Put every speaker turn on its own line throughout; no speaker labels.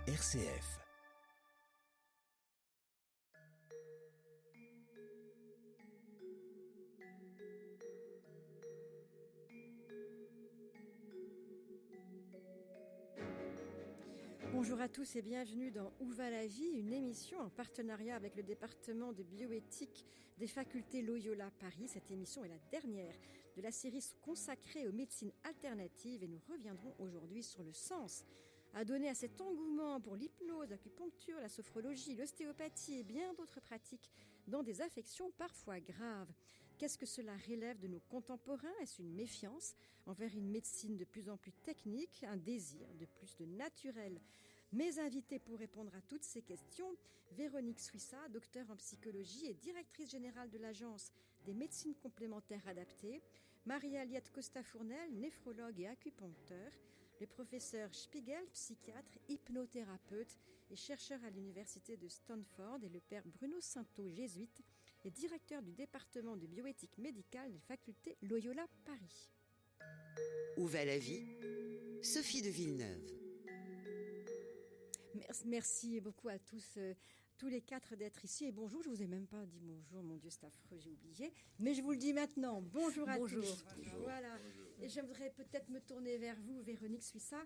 RCF.
Bonjour à tous et bienvenue dans Où va la vie, une émission en partenariat avec le département de bioéthique des facultés Loyola Paris. Cette émission est la dernière de la série consacrée aux médecines alternatives et nous reviendrons aujourd'hui sur le sens à donner à cet engouement pour l'hypnose, l'acupuncture, la sophrologie, l'ostéopathie et bien d'autres pratiques dans des affections parfois graves. Qu'est-ce que cela relève de nos contemporains ? Est-ce une méfiance envers une médecine de plus en plus technique, un désir de plus de naturel ? Mes invités pour répondre à toutes ces questions, Véronique Suissa, docteure en psychologie et directrice générale de l'Agence des médecines complémentaires adaptées, Marie-Aliette Costa-Fournel, néphrologue et acupuncteur, le professeur Spiegel, psychiatre, hypnothérapeute et chercheur à l'université de Stanford, et le père Bruno Sainteau, jésuite et directeur du département de bioéthique médicale des facultés Loyola Paris.
Où va la vie ? Sophie de Villeneuve.
Merci beaucoup à tous, tous les quatre d'être ici. Et bonjour, je ne vous ai même pas dit bonjour, mon Dieu, c'est affreux, j'ai oublié. Mais je vous le dis maintenant, bonjour à tous. Bonjour. Voilà. Bonjour. Et j'aimerais peut-être me tourner vers vous, Véronique Suissa.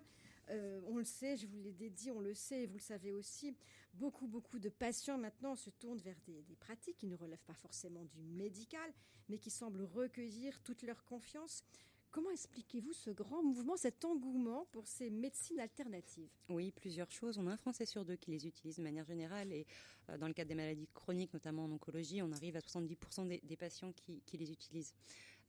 On le sait, je vous l'ai dit, on le sait, vous le savez aussi. Beaucoup de patients maintenant se tournent vers des pratiques qui ne relèvent pas forcément du médical, mais qui semblent recueillir toute leur confiance. Comment expliquez-vous ce grand mouvement, cet engouement pour ces médecines alternatives ?
Oui, plusieurs choses. On a un Français sur deux qui les utilise de manière générale et dans le cadre des maladies chroniques, notamment en oncologie, on arrive à 70% des patients qui les utilisent.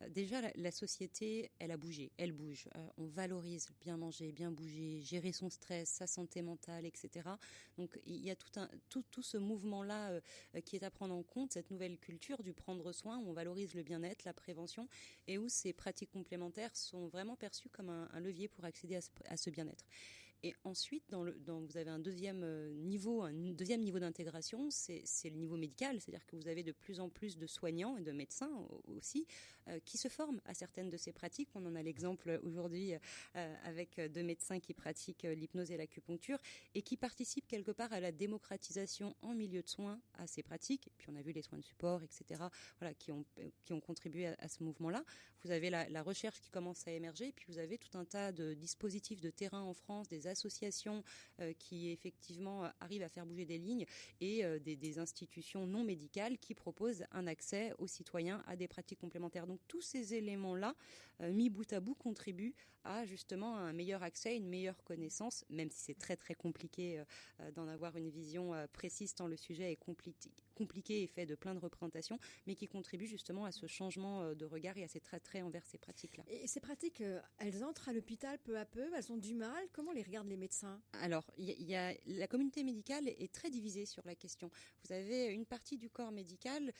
Déjà, la société, elle a bougé, elle bouge. On valorise bien manger, bien bouger, gérer son stress, sa santé mentale, etc. Donc, il y a tout ce mouvement-là qui est à prendre en compte, cette nouvelle culture du prendre soin, où on valorise le bien-être, la prévention et où ces pratiques complémentaires sont vraiment perçus comme un levier pour accéder à ce bien-être. Et ensuite, vous avez un deuxième niveau d'intégration, c'est le niveau médical, c'est-à-dire que vous avez de plus en plus de soignants et de médecins aussi qui se forment à certaines de ces pratiques. On en a l'exemple aujourd'hui avec deux médecins qui pratiquent l'hypnose et l'acupuncture et qui participent quelque part à la démocratisation en milieu de soins à ces pratiques. Et puis on a vu les soins de support, etc. Voilà, qui ont contribué à ce mouvement-là. Vous avez la recherche qui commence à émerger, et puis vous avez tout un tas de dispositifs de terrain en France, des associations qui effectivement arrivent à faire bouger des lignes et des institutions non médicales qui proposent un accès aux citoyens à des pratiques complémentaires. Donc tous ces éléments-là, mis bout à bout, contribuent à justement un meilleur accès, une meilleure connaissance, même si c'est très très compliqué d'en avoir une vision précise tant le sujet est compliqué et fait de plein de représentations, mais qui contribuent justement à ce changement de regard et à ces traits envers ces pratiques-là.
Et ces pratiques, elles entrent à l'hôpital peu à peu, elles ont du mal. Comment les regardent les médecins ?
Alors, la communauté médicale est très divisée sur la question. Vous avez une partie du corps médical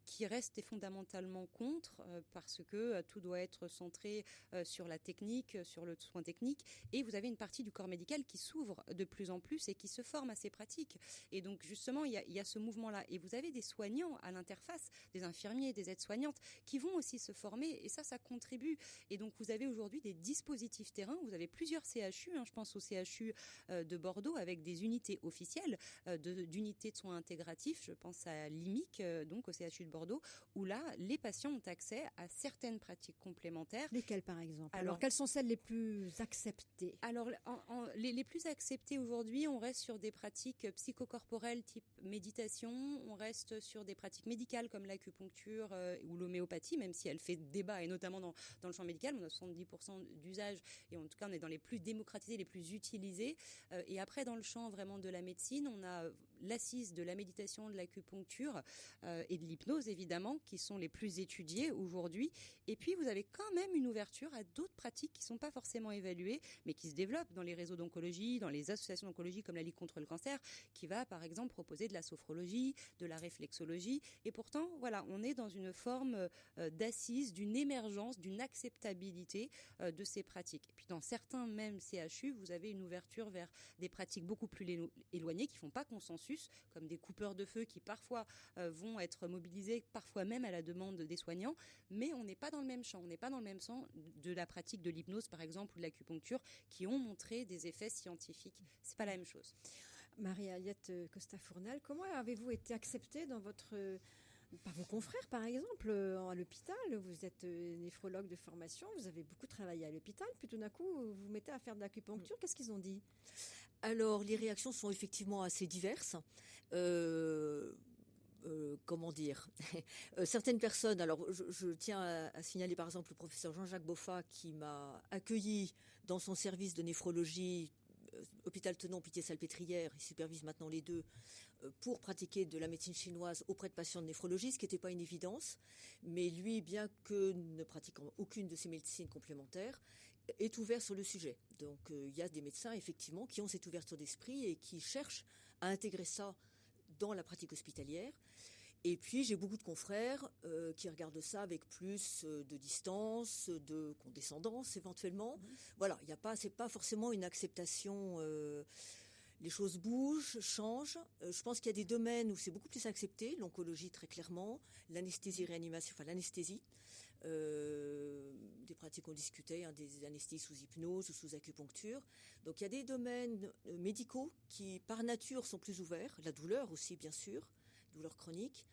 qui reste fondamentalement contre parce que tout doit être centré sur la technique, sur le soin technique. Et vous avez une partie du corps médical qui s'ouvre de plus en plus et qui se forme à ces pratiques. Et donc, justement, il y a ce mouvement-là. Et vous avez des soignants à l'interface, des infirmiers, des aides-soignantes qui vont aussi se former. Et ça contribue. Et donc, vous avez aujourd'hui des dispositifs terrain. Vous avez plusieurs CHU. Je pense au CHU de Bordeaux avec des unités officielles d'unités de soins intégratifs. Je pense à l'IMIC, donc au CHU de Bordeaux, où là, les patients ont accès à certaines pratiques complémentaires.
Lesquelles, par exemple ? Alors, quelles sont celles les plus acceptées ?
Alors, les plus acceptées aujourd'hui, on reste sur des pratiques psychocorporelles type méditation. On reste sur des pratiques médicales comme l'acupuncture ou l'homéopathie, même si elle fait débat, et notamment dans le champ médical, on a 70% d'usage, et en tout cas on est dans les plus démocratisés, les plus utilisés. Et après, dans le champ vraiment de la médecine, on a l'assise de la méditation, de l'acupuncture et de l'hypnose évidemment, qui sont les plus étudiés aujourd'hui. Et puis vous avez quand même une ouverture à d'autres pratiques qui sont pas forcément évaluées, mais qui se développent dans les réseaux d'oncologie, dans les associations d'oncologie comme la Ligue contre le cancer, qui va par exemple proposer de la sophrologie, de la réflexologie. Et pourtant, voilà, on est dans une forme d'assise, d'une émergence, d'une acceptabilité de ces pratiques. Et puis dans certains même CHU, vous avez une ouverture vers des pratiques beaucoup plus éloignées qui font pas consensus, versus comme des coupeurs de feu qui parfois vont être mobilisés, parfois même à la demande des soignants, mais on n'est pas dans le même champ, on n'est pas dans le même champ de la pratique de l'hypnose par exemple ou de l'acupuncture qui ont montré des effets scientifiques. C'est pas la même chose.
Marie-Aliette Costa-Fournal, comment avez-vous été acceptée par vos confrères, par exemple, à l'hôpital? Vous êtes néphrologue de formation, vous avez beaucoup travaillé à l'hôpital, puis tout d'un coup, vous vous mettez à faire de l'acupuncture. Qu'est-ce qu'ils ont dit?
Alors, les réactions sont effectivement assez diverses. Comment dire certaines personnes, alors je tiens à signaler par exemple le professeur Jean-Jacques Boffa qui m'a accueilli dans son service de néphrologie, hôpital Tenon, Pitié-Salpêtrière, il supervise maintenant les deux, pour pratiquer de la médecine chinoise auprès de patients de néphrologie, ce qui n'était pas une évidence. Mais lui, bien que ne pratiquant aucune de ces médecines complémentaires, est ouvert sur le sujet. Donc il y a des médecins effectivement qui ont cette ouverture d'esprit et qui cherchent à intégrer ça dans la pratique hospitalière. Et puis j'ai beaucoup de confrères qui regardent ça avec plus de distance, de condescendance éventuellement. Voilà, c'est pas forcément une acceptation. Les choses bougent, changent. Je pense qu'il y a des domaines où c'est beaucoup plus accepté, l'oncologie très clairement, l'anesthésie-réanimation, enfin l'anesthésie. Des pratiques qu'on discutait, des anesthésies sous hypnose ou sous acupuncture. Donc il y a des domaines médicaux qui par nature sont plus ouverts, la douleur aussi bien sûr, douleur chronique.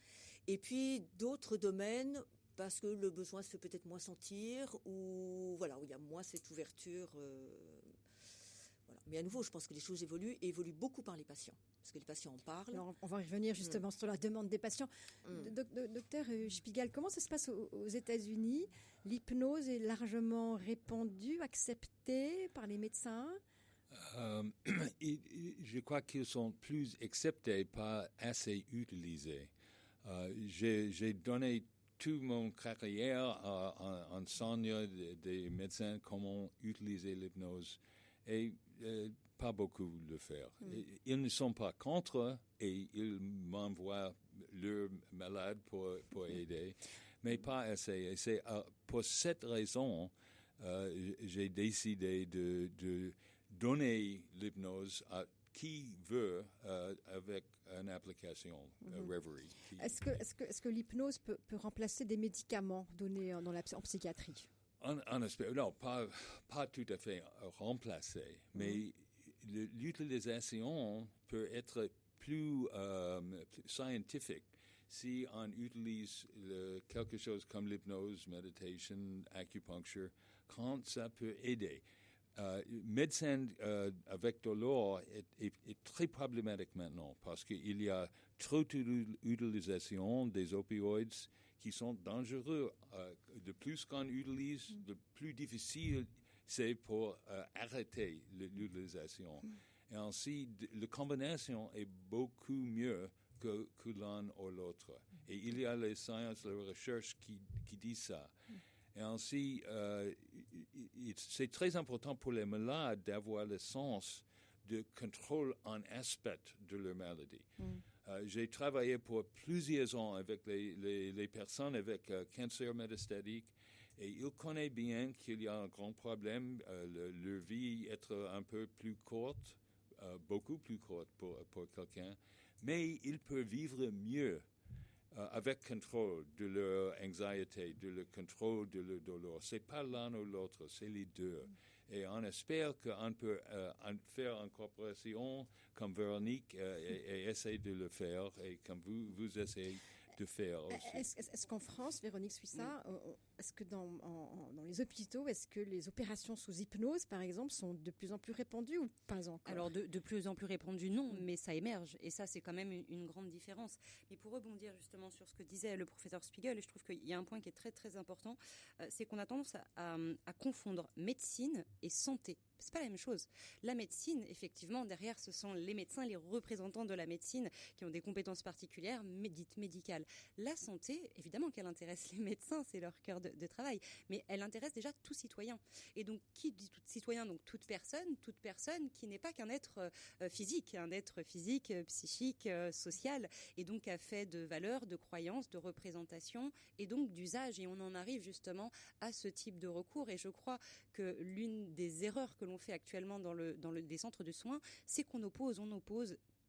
Et puis d'autres domaines parce que le besoin se fait peut-être moins sentir ou voilà, où il y a moins cette ouverture. Voilà. Mais à nouveau, je pense que les choses évoluent beaucoup par les patients, parce que les patients en parlent.
Alors, on va revenir justement sur la demande des patients. Docteur Spiegel, comment ça se passe aux États-Unis? L'hypnose est largement répandue, acceptée par les médecins?
Je crois qu'ils sont plus acceptés, pas assez utilisés. J'ai donné toute mon carrière à enseigner des médecins comment utiliser l'hypnose et pas beaucoup le faire. Ils ne sont pas contre et ils m'envoient leurs malades pour aider, mais pas assez. Et c'est pour cette raison j'ai décidé de donner l'hypnose à qui veut avec une application Reverie.
Est-ce que l'hypnose peut remplacer des médicaments donnés en psychiatrie?
Non, pas tout à fait remplacer, mais l'utilisation peut être plus scientifique si on utilise quelque chose comme l'hypnose, meditation, acupuncture, quand ça peut aider. Médecine avec douleur est très problématique maintenant parce qu'il y a trop d'utilisation des opioïdes qui sont dangereux. De plus qu'on utilise, de plus difficile c'est pour arrêter l'utilisation. Et ainsi, la combinaison est beaucoup mieux que l'un ou l'autre. Et il y a les sciences, la recherche qui disent ça. Et ainsi, c'est très important pour les malades d'avoir le sens de contrôle en aspect de leur maladie. J'ai travaillé pour plusieurs ans avec les personnes avec cancer métastatique et ils connaissent bien qu'il y a un grand problème, leur vie être un peu plus courte, beaucoup plus courte pour quelqu'un, mais ils peuvent vivre mieux avec contrôle de leur anxiété, de le contrôle de leur douleur. C'est pas l'un ou l'autre, c'est les deux. Et on espère qu'on peut faire une coopération comme Véronique et essayer de le faire et comme vous essayez de faire aussi.
Est-ce qu'en France, Véronique Suissa, est-ce que dans les hôpitaux, est-ce que les opérations sous hypnose, par exemple, sont de plus en plus répandues ou pas encore?
Alors, de plus en plus répandues, non, mais ça émerge. Et ça, c'est quand même une grande différence. Mais pour rebondir justement sur ce que disait le professeur Spiegel, et je trouve qu'il y a un point qui est très, très important, c'est qu'on a tendance à confondre médecine et santé. C'est pas la même chose. La médecine, effectivement, derrière, ce sont les médecins, les représentants de la médecine qui ont des compétences particulières, dites médicales. La santé, évidemment qu'elle intéresse les médecins, c'est leur cœur de travail, mais elle intéresse déjà tout citoyen. Et donc, qui dit tout citoyen? Donc, toute personne qui n'est pas qu'un être physique, psychique, social, et donc a fait de valeurs, de croyances, de représentations, et donc d'usage. Et on en arrive justement à ce type de recours. Et je crois que l'une des erreurs que l'on fait actuellement dans les centres de soins, c'est qu'on oppose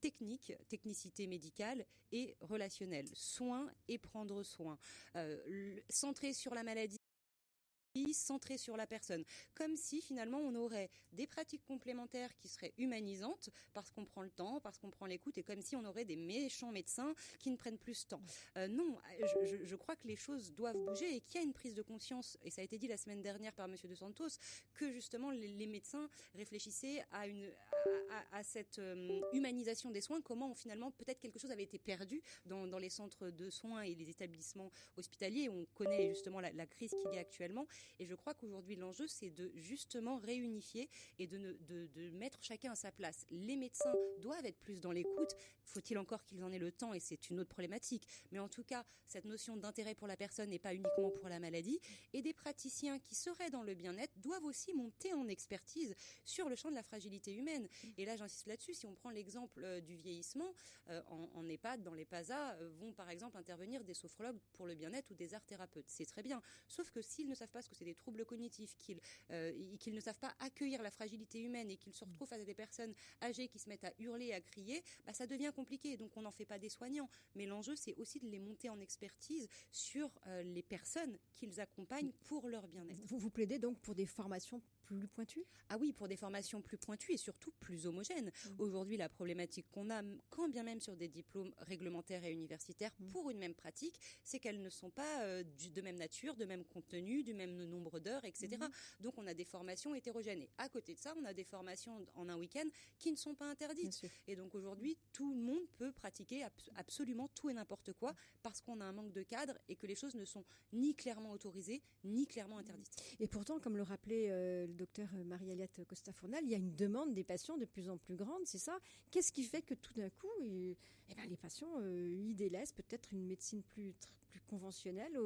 technicité médicale et relationnelle, soin et prendre soin, centré sur la maladie, centré sur la personne, comme si finalement on aurait des pratiques complémentaires qui seraient humanisantes parce qu'on prend le temps, parce qu'on prend l'écoute, et comme si on aurait des méchants médecins qui ne prennent plus ce temps. Non, je crois que les choses doivent bouger et qu'il y a une prise de conscience, et ça a été dit la semaine dernière par Monsieur De Santos, que justement les médecins réfléchissaient à cette humanisation des soins, comment finalement peut-être quelque chose avait été perdu dans les centres de soins et les établissements hospitaliers. On connaît justement la crise qu'il y a actuellement. Et je crois qu'aujourd'hui, l'enjeu, c'est de justement réunifier et de mettre chacun à sa place. Les médecins doivent être plus dans l'écoute. Faut-il encore qu'ils en aient le temps, et c'est une autre problématique. Mais en tout cas, cette notion d'intérêt pour la personne n'est pas uniquement pour la maladie. Et des praticiens qui seraient dans le bien-être doivent aussi monter en expertise sur le champ de la fragilité humaine. Et là, j'insiste là-dessus. Si on prend l'exemple du vieillissement, en EHPAD, dans les PASA, vont par exemple intervenir des sophrologues pour le bien-être ou des art-thérapeutes. C'est très bien. Sauf que s'ils ne savent pas ce que c'est des troubles cognitifs, qu'ils ne savent pas accueillir la fragilité humaine et qu'ils se retrouvent face à des personnes âgées qui se mettent à hurler et à crier, ça devient compliqué. Donc on n'en fait pas des soignants. Mais l'enjeu, c'est aussi de les monter en expertise sur les personnes qu'ils accompagnent pour leur bien-être.
Vous plaidez donc pour des formations plus pointues ?
Ah oui, pour des formations plus pointues et surtout plus homogènes. Aujourd'hui, la problématique qu'on a, quand bien même sur des diplômes réglementaires et universitaires pour une même pratique, c'est qu'elles ne sont pas de même nature, de même contenu, du même nombre d'heures, etc. Donc on a des formations hétérogènes. Et à côté de ça, on a des formations en un week-end qui ne sont pas interdites. Et donc aujourd'hui, tout le monde peut pratiquer absolument tout et n'importe quoi parce qu'on a un manque de cadre et que les choses ne sont ni clairement autorisées, ni clairement interdites.
Et pourtant, comme le rappelait le docteur Marie-Aliette Costa-Fournal, il y a une demande des patients de plus en plus grande, c'est ça ? Qu'est-ce qui fait que tout d'un coup, les patients ils délaissent peut-être une médecine plus conventionnelle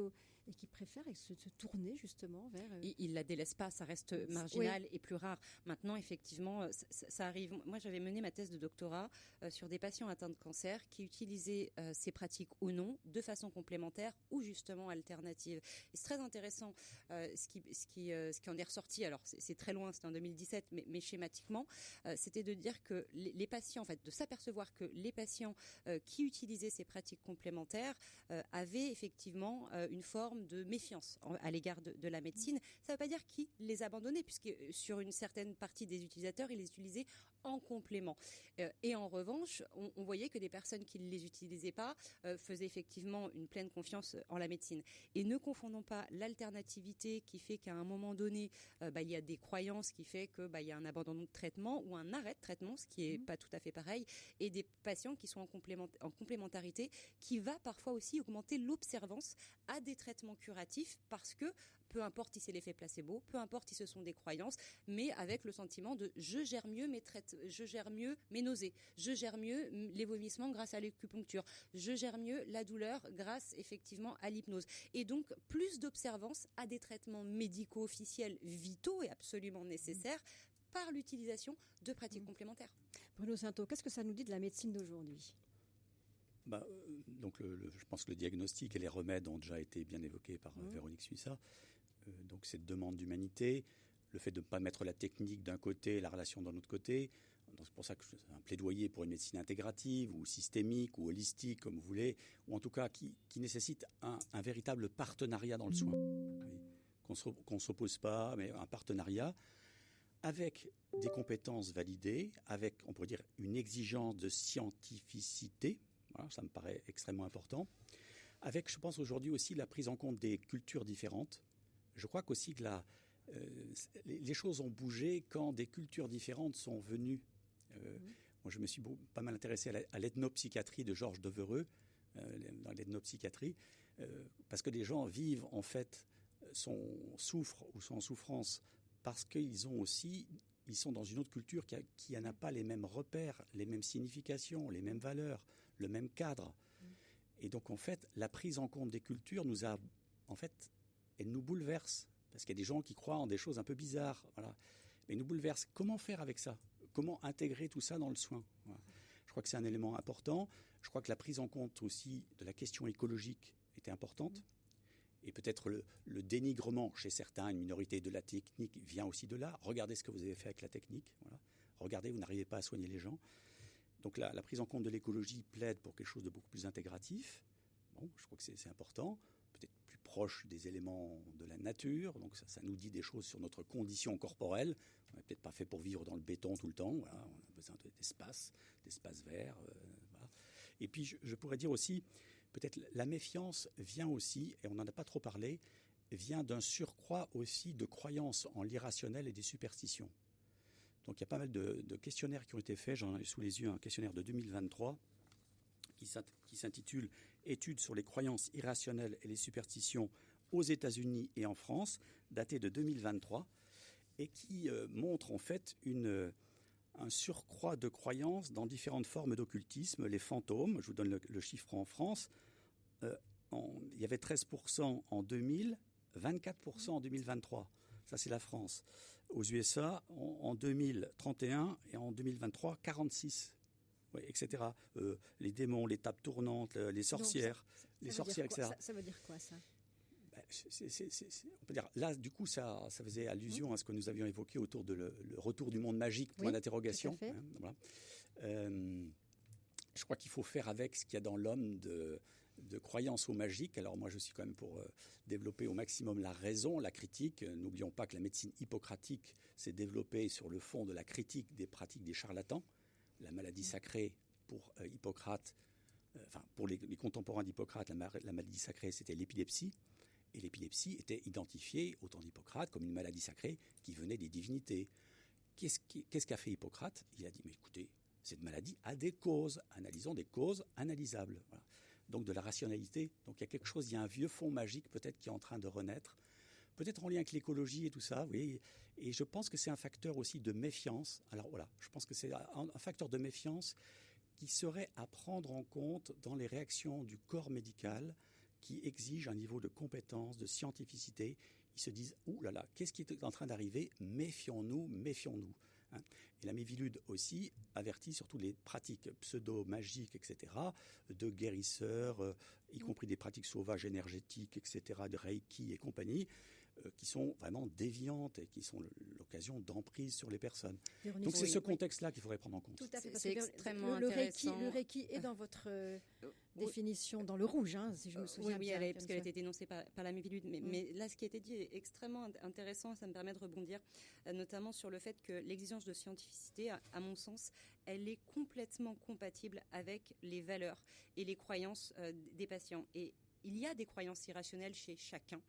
et qui préfèrent se tourner justement vers...
Ils ne la délaissent pas, ça reste marginal et plus rare. Maintenant, effectivement, ça arrive. Moi, j'avais mené ma thèse de doctorat sur des patients atteints de cancer qui utilisaient ces pratiques ou non de façon complémentaire ou justement alternative. Et c'est très intéressant ce qui en est ressorti. Alors, c'est très loin, c'était en 2017, mais schématiquement, c'était de dire que les patients, en fait, de s'apercevoir que les patients qui utilisaient ces pratiques complémentaires avaient effectivement une forme de méfiance à l'égard de la médecine. Ça ne veut pas dire qu'ils les abandonnaient, puisque sur une certaine partie des utilisateurs, ils les utilisaient en complément. Et en revanche, on voyait que des personnes qui ne les utilisaient pas faisaient effectivement une pleine confiance en la médecine. Et ne confondons pas l'alternativité qui fait qu'à un moment donné, il y a des croyances qui fait que il y a un abandon de traitement ou un arrêt de traitement, ce qui n'est pas tout à fait pareil, et des patients qui sont en complémentarité, qui va parfois aussi augmenter l'observance à des traitements curatifs, parce que peu importe si c'est l'effet placebo, peu importe si ce sont des croyances, mais avec le sentiment de je gère mieux mes nausées, je gère mieux les vomissements grâce à l'acupuncture, je gère mieux la douleur grâce effectivement à l'hypnose. Et donc plus d'observance à des traitements médicaux officiels vitaux et absolument nécessaires par l'utilisation de pratiques complémentaires.
Bruno Sainteau, qu'est-ce que ça nous dit de la médecine d'aujourd'hui ?
Donc je pense que le diagnostic et les remèdes ont déjà été bien évoqués par Véronique Suissa. Donc cette demande d'humanité, le fait de ne pas mettre la technique d'un côté et la relation d'un autre côté. Donc c'est pour ça que c'est un plaidoyer pour une médecine intégrative ou systémique ou holistique, comme vous voulez, ou en tout cas qui nécessite un véritable partenariat dans le soin. Qu'on ne s'oppose pas, mais un partenariat avec des compétences validées, avec, on pourrait dire, une exigence de scientificité. Voilà, ça me paraît extrêmement important. Avec, je pense aujourd'hui aussi, la prise en compte des cultures différentes. Je crois qu'aussi que les choses ont bougé quand des cultures différentes sont venues. Moi, je me suis pas mal intéressé à l'ethnopsychiatrie de Georges Devereux, dans l'ethnopsychiatrie, parce que des gens vivent, en fait, souffrent ou sont en souffrance parce qu'ils sont dans une autre culture qui n'a pas les mêmes repères, les mêmes significations, les mêmes valeurs, le même cadre. Et donc, en fait, la prise en compte des cultures elle nous bouleverse. Parce qu'il y a des gens qui croient en des choses un peu bizarres. Voilà. Mais nous bouleverse. Comment faire avec ça ? Comment intégrer tout ça dans le soin ? Voilà. Je crois que c'est un élément important. Je crois que la prise en compte aussi de la question écologique était importante. Et peut-être le dénigrement chez certains, une minorité de la technique vient aussi de là. Regardez ce que vous avez fait avec la technique. Voilà. Regardez, vous n'arrivez pas à soigner les gens. Donc la prise en compte de l'écologie plaide pour quelque chose de beaucoup plus intégratif. Bon, je crois que c'est important, peut-être plus proche des éléments de la nature. Donc ça nous dit des choses sur notre condition corporelle. On n'est peut-être pas fait pour vivre dans le béton tout le temps. Voilà, on a besoin d'espace verts. Voilà. Et puis je pourrais dire aussi, peut-être la méfiance vient aussi, et on n'en a pas trop parlé, vient d'un surcroît aussi de croyances en l'irrationnel et des superstitions. Donc il y a pas mal de questionnaires qui ont été faits. J'en ai sous les yeux un questionnaire de 2023 qui s'intitule « Études sur les croyances irrationnelles et les superstitions aux États-Unis et en France », daté de 2023, et qui montre en fait un surcroît de croyances dans différentes formes d'occultisme. Les fantômes, je vous donne le chiffre en France, il y avait 13% en 2000, 24% en 2023. Ça, c'est la France. Aux USA, en 2031 et en 2023, 46%. Oui, etc. Les démons, les tables tournantes, les sorcières, etc.
Ça veut dire quoi, ça?
On peut dire, là, du coup, ça faisait allusion à ce que nous avions évoqué autour de le retour du monde magique, point d'interrogation.
Hein,
voilà. Je crois qu'il faut faire avec ce qu'il y a dans l'homme de croyance au magique. Alors moi, je suis quand même pour développer au maximum la raison, la critique. N'oublions pas que la médecine hippocratique s'est développée sur le fond de la critique des pratiques des charlatans. La maladie sacrée pour Hippocrate, pour les contemporains d'Hippocrate, la maladie sacrée, c'était l'épilepsie. Et l'épilepsie était identifiée au temps d'Hippocrate comme une maladie sacrée qui venait des divinités. Qu'est-ce qu'a fait Hippocrate? Il a dit, mais écoutez, cette maladie a des causes. Analysons des causes analysables. Voilà. Donc de la rationalité. Donc il y a quelque chose, il y a un vieux fond magique peut-être qui est en train de renaître. Peut-être en lien avec l'écologie et tout ça, oui. Et je pense que c'est un facteur aussi de méfiance. Alors voilà, je pense que c'est un facteur de méfiance qui serait à prendre en compte dans les réactions du corps médical qui exige un niveau de compétence, de scientificité. Ils se disent, ouh là là, qu'est-ce qui est en train d'arriver? Méfions-nous. Hein. Et la Miviludes aussi avertit surtout les pratiques pseudo-magiques, etc., de guérisseurs, y compris des pratiques sauvages énergétiques, etc., de Reiki et compagnie, qui sont vraiment déviantes et qui sont l'occasion d'emprise sur les personnes. Donc c'est ce contexte-là qu'il faudrait prendre en compte.
Tout à fait, parce
c'est
que
extrêmement
intéressant. Le Reiki est dans votre définition dans le rouge, hein, si je me souviens bien.
Oui, parce qu'elle a été dénoncée par la Miviludes. Mais là, ce qui a été dit est extrêmement intéressant et ça me permet de rebondir, notamment sur le fait que l'exigence de scientificité, à mon sens, elle est complètement compatible avec les valeurs et les croyances des patients. Et il y a des croyances irrationnelles chez chacun,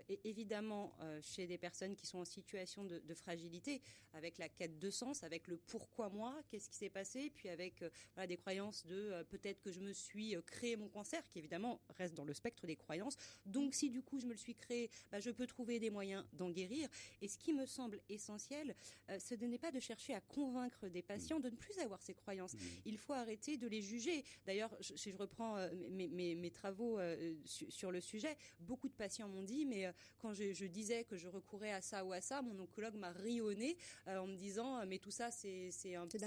et évidemment chez des personnes qui sont en situation de fragilité, avec la quête de sens, avec le pourquoi moi, qu'est-ce qui s'est passé, puis avec des croyances de peut-être que je me suis créé mon cancer, qui évidemment reste dans le spectre des croyances. Donc si du coup je me le suis créé, je peux trouver des moyens d'en guérir. Et ce qui me semble essentiel, ce n'est pas de chercher à convaincre des patients de ne plus avoir ces croyances. Il faut arrêter de les juger. D'ailleurs, si je reprends mes travaux sur le sujet, beaucoup de patients m'ont dit, mais quand je disais que je recourais à ça ou à ça, mon oncologue m'a ri au nez en me disant, mais tout ça c'est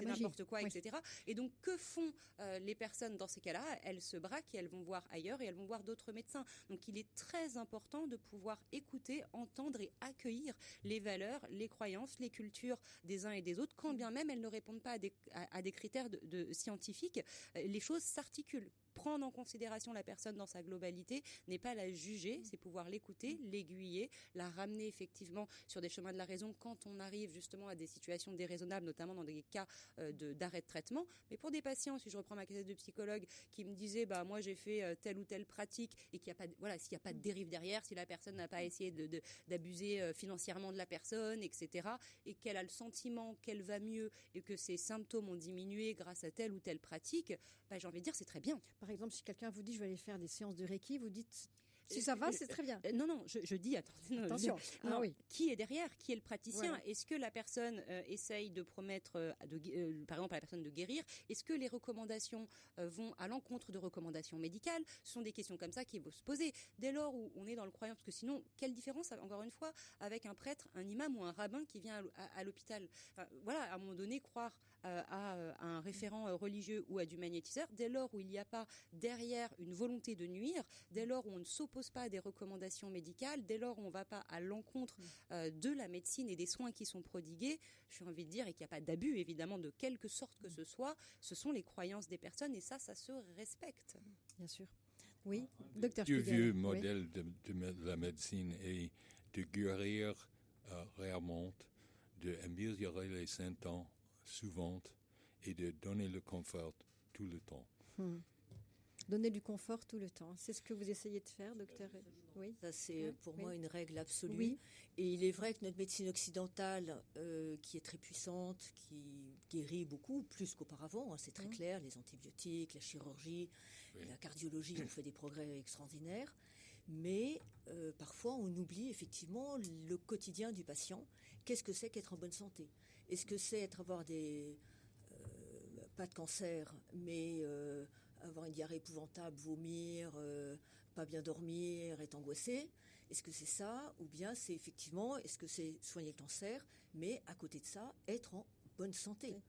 n'importe quoi, oui. Etc. Et donc que font les personnes dans ces cas-là? Elles se braquent et elles vont voir ailleurs et elles vont voir d'autres médecins. Donc il est très important de pouvoir écouter, entendre et accueillir les valeurs, les croyances, les cultures des uns et des autres, quand bien même elles ne répondent pas à des critères de scientifiques. Les choses s'articulent. Prendre en considération la personne dans sa globalité n'est pas la juger, c'est pouvoir l'écouter, l'aiguiller, la ramener effectivement sur des chemins de la raison quand on arrive justement à des situations déraisonnables, notamment dans des cas d'arrêt de traitement. Mais pour des patients, si je reprends ma casette de psychologue qui me disait moi j'ai fait telle ou telle pratique et qu'il y a pas s'il n'y a pas de dérive derrière, si la personne n'a pas essayé d'abuser financièrement de la personne, etc., et qu'elle a le sentiment qu'elle va mieux et que ses symptômes ont diminué grâce à telle ou telle pratique, j'ai envie de dire c'est très bien.
Par exemple, si quelqu'un vous dit je vais aller faire des séances de Reiki, vous dites si ça va, c'est très bien.
Non, je dis attention. Non,
oui.
Qui est derrière? Qui est le praticien?
Voilà.
Est-ce que la personne essaye de promettre, par exemple à la personne de guérir? Est-ce que les recommandations vont à l'encontre de recommandations médicales? Ce sont des questions comme ça qu'il faut se poser. Dès lors où on est dans le croyant, parce que sinon, quelle différence, encore une fois, avec un prêtre, un imam ou un rabbin qui vient à l'hôpital? À un moment donné, croire à un référent religieux ou à du magnétiseur, dès lors où il n'y a pas derrière une volonté de nuire, dès lors où on ne s'oppose s'impose pas des recommandations médicales, dès lors où on ne va pas à l'encontre de la médecine et des soins qui sont prodigués, j'ai envie de dire, et qu'il n'y a pas d'abus, évidemment, de quelque sorte que ce soit, ce sont les croyances des personnes, et ça se respecte.
Bien sûr. Oui, docteur
Le
Spiegel.
vieux modèle de la médecine est de guérir rarement, d'améliorer les symptômes souvent et de donner le confort tout le temps.
Donner du confort tout le temps. C'est ce que vous essayez de faire, docteur? Oui.
Ça, c'est pour moi une règle absolue.
Oui.
Et il est vrai que notre médecine occidentale, qui est très puissante, qui guérit beaucoup, plus qu'auparavant, c'est très clair, les antibiotiques, la chirurgie, la cardiologie ont fait des progrès extraordinaires. Mais parfois, on oublie effectivement le quotidien du patient. Qu'est-ce que c'est qu'être en bonne santé? Est-ce que c'est avoir pas de cancer, mais avoir une diarrhée épouvantable, vomir, pas bien dormir, être angoissé? Est-ce que c'est ça? Ou bien c'est effectivement, est-ce que c'est soigner le cancer, mais à côté de ça, être en bonne santé?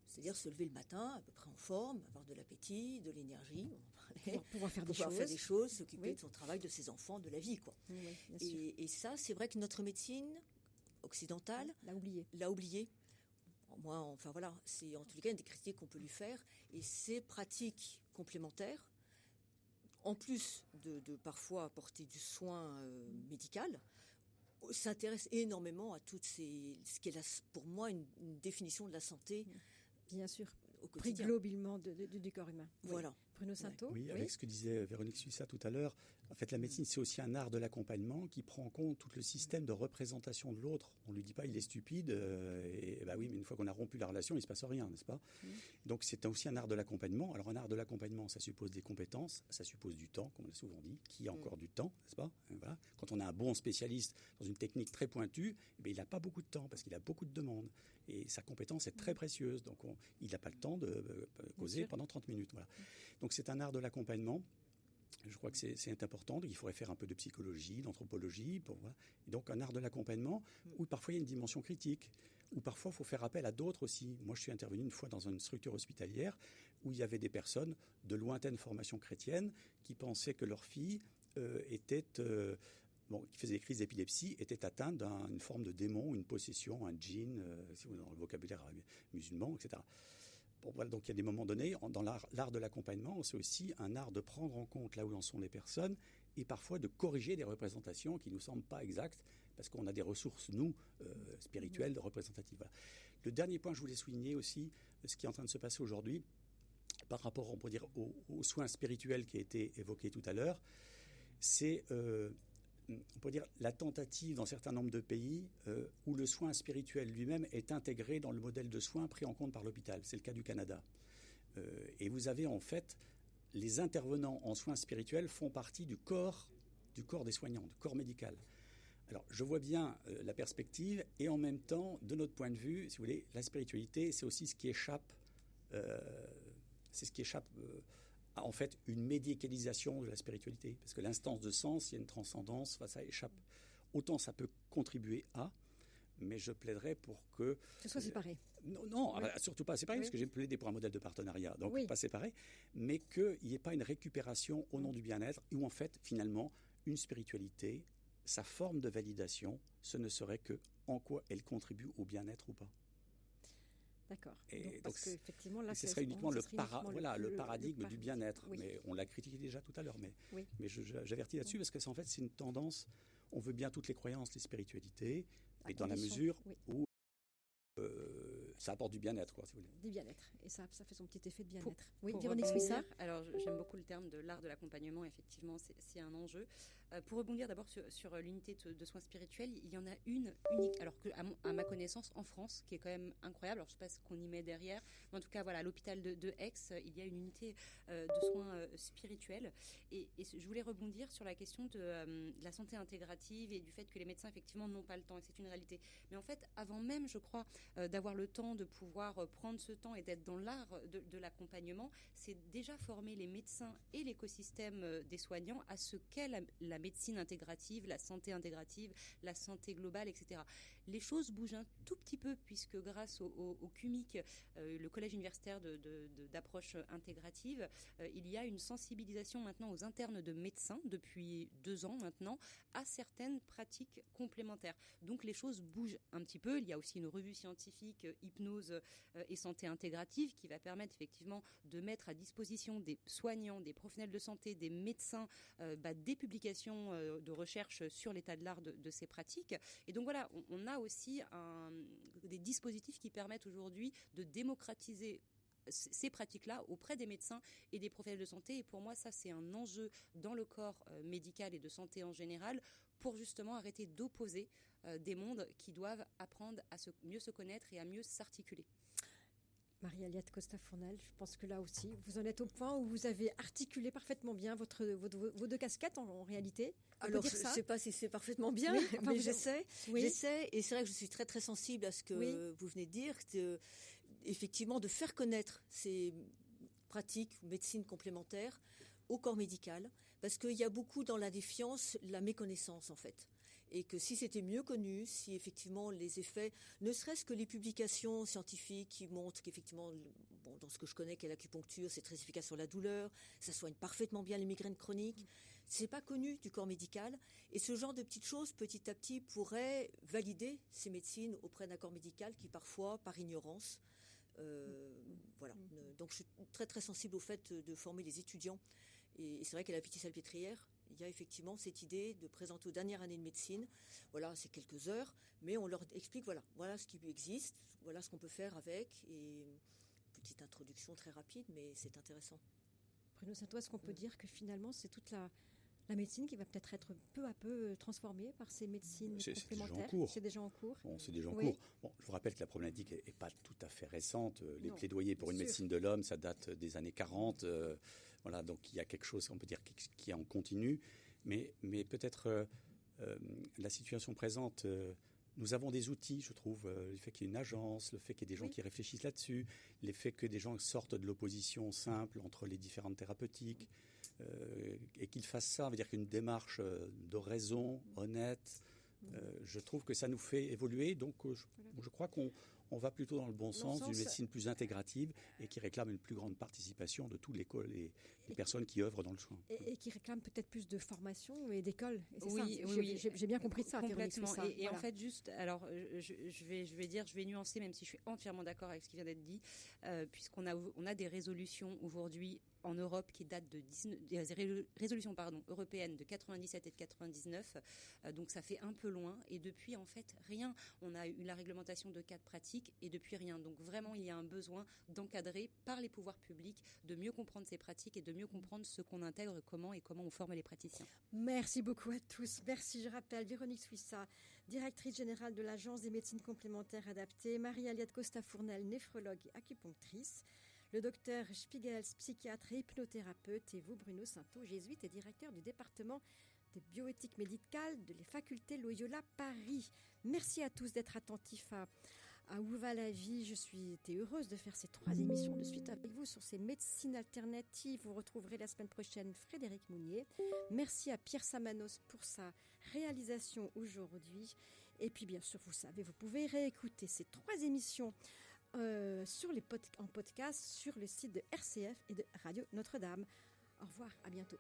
C'est-à-dire se lever le matin à peu près en forme, avoir de l'appétit, de l'énergie,
pouvoir faire
des choses, s'occuper de son travail, de ses enfants, de la vie, quoi. Et ça, c'est vrai que notre médecine occidentale l'a oublié. Moi, enfin voilà, c'est en tous les cas une des critiques qu'on peut lui faire. Et ces pratiques complémentaires, en plus de parfois apporter du soin médical, s'intéressent énormément à toutes ce qui est pour moi une définition de la santé.
Bien sûr.
Au quotidien.
Pris globalement du corps humain.
Voilà.
Oui. Bruno Sainteau.
Oui, avec ce que disait Véronique Suissa tout à l'heure, en fait, la médecine, c'est aussi un art de l'accompagnement qui prend en compte tout le système de représentation de l'autre. On ne lui dit pas il est stupide, et bah oui, mais une fois qu'on a rompu la relation, il ne se passe rien, n'est-ce pas? Donc c'est aussi un art de l'accompagnement. Alors un art de l'accompagnement, ça suppose des compétences, ça suppose du temps, comme on l'a souvent dit. Qui a encore du temps, n'est-ce pas? Voilà. Quand on a un bon spécialiste dans une technique très pointue, il n'a pas beaucoup de temps parce qu'il a beaucoup de demandes. Et sa compétence est très précieuse. Donc il n'a pas le temps de causer pendant 30 minutes. Voilà. Donc c'est un art de l'accompagnement. Je crois que c'est important. Il faudrait faire un peu de psychologie, d'anthropologie. Voilà. Et donc un art de l'accompagnement où parfois il y a une dimension critique, où parfois il faut faire appel à d'autres aussi. Moi je suis intervenu une fois dans une structure hospitalière où il y avait des personnes de lointaine formation chrétienne qui pensaient que leur fille qui faisait des crises d'épilepsie, était atteinte d'une forme de démon, une possession, un djinn, si vous dans le vocabulaire musulman, etc. Bon, voilà, donc il y a des moments donnés, dans l'art de l'accompagnement, c'est aussi un art de prendre en compte là où en sont les personnes et parfois de corriger des représentations qui ne nous semblent pas exactes parce qu'on a des ressources, nous, spirituelles, représentatives. Voilà. Le dernier point que je voulais souligner aussi, ce qui est en train de se passer aujourd'hui, par rapport, on peut dire, aux soins spirituels qui a été évoqué tout à l'heure, c'est... on peut dire la tentative dans un certain nombre de pays où le soin spirituel lui-même est intégré dans le modèle de soins pris en compte par l'hôpital. C'est le cas du Canada. Et vous avez en fait, les intervenants en soins spirituels font partie du corps des soignants, du corps médical. Alors je vois bien la perspective et en même temps, de notre point de vue, si vous voulez, la spiritualité, c'est aussi ce qui échappe, en fait une médicalisation de la spiritualité, parce que l'instance de sens, il y a une transcendance, ça échappe. Autant ça peut contribuer à, mais je plaiderais pour que...
Ce soit séparé.
Non, surtout pas séparé, parce que j'ai plaidé pour un modèle de partenariat, donc pas séparé, mais qu'il n'y ait pas une récupération au nom du bien-être, où en fait, finalement, une spiritualité, sa forme de validation, ce ne serait que en quoi elle contribue au bien-être ou pas.
D'accord.
Et
donc parce qu'effectivement, là,
ce serait uniquement le paradigme du bien-être.
Oui.
Mais on l'a critiqué déjà tout à l'heure. Mais j'avertis là-dessus parce que en fait, c'est une tendance. On veut bien toutes les croyances, les spiritualités, mais dans la mesure où ça apporte du bien-être, quoi, si vous voulez.
Du bien-être. Et ça fait son petit effet de bien-être.
Pour
Véronique Suissa.
Alors, j'aime beaucoup le terme de l'art de l'accompagnement. Effectivement, c'est un enjeu. Pour rebondir d'abord sur l'unité de soins spirituels, il y en a une unique, alors que à ma connaissance, en France, qui est quand même incroyable. Alors, je ne sais pas ce qu'on y met derrière, mais en tout cas, voilà, à l'hôpital de Aix, il y a une unité de soins spirituels. Et je voulais rebondir sur la question de la santé intégrative et du fait que les médecins, effectivement, n'ont pas le temps. Et c'est une réalité. Mais en fait, avant même, je crois, d'avoir le temps de pouvoir prendre ce temps et d'être dans l'art de l'accompagnement, c'est déjà former les médecins et l'écosystème des soignants à ce qu'est la médecine intégrative, la santé intégrative, la santé globale, etc. Les choses bougent un tout petit peu puisque grâce au CUMIC, le collège universitaire d'approche intégrative, il y a une sensibilisation maintenant aux internes de médecins depuis 2 ans maintenant à certaines pratiques complémentaires. Donc les choses bougent un petit peu. Il y a aussi une revue scientifique hypnose et santé intégrative qui va permettre effectivement de mettre à disposition des soignants, des professionnels de santé, des médecins, des publications de recherche sur l'état de l'art de ces pratiques. Et donc voilà, on a aussi des dispositifs qui permettent aujourd'hui de démocratiser ces pratiques-là auprès des médecins et des professionnels de santé. Et pour moi, ça, c'est un enjeu dans le corps médical et de santé en général pour justement arrêter d'opposer des mondes qui doivent apprendre à mieux se connaître et à mieux s'articuler.
Marie-Aliette Costa-Fournel, je pense que là aussi, vous en êtes au point où vous avez articulé parfaitement bien vos 2 casquettes en réalité.
Alors, je ne sais pas si c'est parfaitement bien, oui, mais j'essaie. Et c'est vrai que je suis très, très sensible à ce que vous venez de dire, effectivement, de faire connaître ces pratiques ou médecines complémentaires au corps médical, parce qu'il y a beaucoup dans la défiance, la méconnaissance en fait. Et que si c'était mieux connu, si effectivement les effets, ne serait-ce que les publications scientifiques qui montrent qu'effectivement, dans ce que je connais qu'est l'acupuncture, c'est très efficace sur la douleur, ça soigne parfaitement bien les migraines chroniques, c'est pas connu du corps médical. Et ce genre de petites choses, petit à petit, pourraient valider ces médecines auprès d'un corps médical qui parfois, par ignorance, voilà. Donc je suis très très sensible au fait de former les étudiants. Et c'est vrai qu'à la Pitié-Salpêtrière, il y a effectivement cette idée de présenter aux dernières années de médecine. Voilà, c'est quelques heures, mais on leur explique, voilà ce qui existe, voilà ce qu'on peut faire avec. Et petite introduction très rapide, mais c'est intéressant.
Bruno Saintois, est-ce qu'on peut dire que finalement, c'est toute la médecine qui va peut-être être peu à peu transformée par ces médecines complémentaires? C'est déjà en cours.
Bon, c'est déjà en cours. Bon, je vous rappelle que la problématique n'est pas tout à fait récente. Les plaidoyers pour une médecine de l'homme, ça date des années 40. Voilà, donc il y a quelque chose, on peut dire, qui est en continu. Mais peut-être la situation présente, nous avons des outils, je trouve, le fait qu'il y ait une agence, le fait qu'il y ait des gens qui réfléchissent là-dessus, le fait que des gens sortent de l'opposition simple entre les différentes thérapeutiques, et qu'ils fassent ça, veut dire qu'une démarche de raison, honnête, je trouve que ça nous fait évoluer. Donc je crois qu'on va plutôt dans le bon sens d'une médecine plus intégrative et qui réclame une plus grande participation de tous les personnes qui œuvrent dans le soin.
Et qui réclame peut-être plus de formation et d'école.
Oui,
j'ai bien compris ça.
Complètement. Et en fait, juste, alors, je vais nuancer, même si je suis entièrement d'accord avec ce qui vient d'être dit, puisqu'on a des résolutions aujourd'hui en Europe qui datent des résolutions européennes de 97 et de 99, donc ça fait un peu loin. Et depuis, en fait, rien. On a eu la réglementation de 4 pratiques et depuis rien. Donc vraiment, il y a un besoin d'encadrer par les pouvoirs publics, de mieux comprendre ces pratiques et de mieux comprendre ce qu'on intègre, comment on forme les praticiens.
Merci beaucoup à tous. Merci, je rappelle, Véronique Suissa, directrice générale de l'Agence des médecines complémentaires adaptées, Marie-Aliette Costa-Fournel, néphrologue et acupunctrice, le docteur Spiegels, psychiatre et hypnothérapeute, et vous, Bruno Sainteau, jésuite et directeur du département de bioéthique médicale de la faculté Loyola Paris. Merci à tous d'être attentifs à Où va la vie. Je suis heureuse de faire ces 3 émissions de suite avec vous sur ces médecines alternatives. Vous retrouverez la semaine prochaine Frédéric Mounier. Merci à Pierre Samanos pour sa réalisation aujourd'hui. Et puis bien sûr, vous savez, vous pouvez réécouter ces 3 émissions en podcast sur le site de RCF et de Radio Notre-Dame. Au revoir, à bientôt.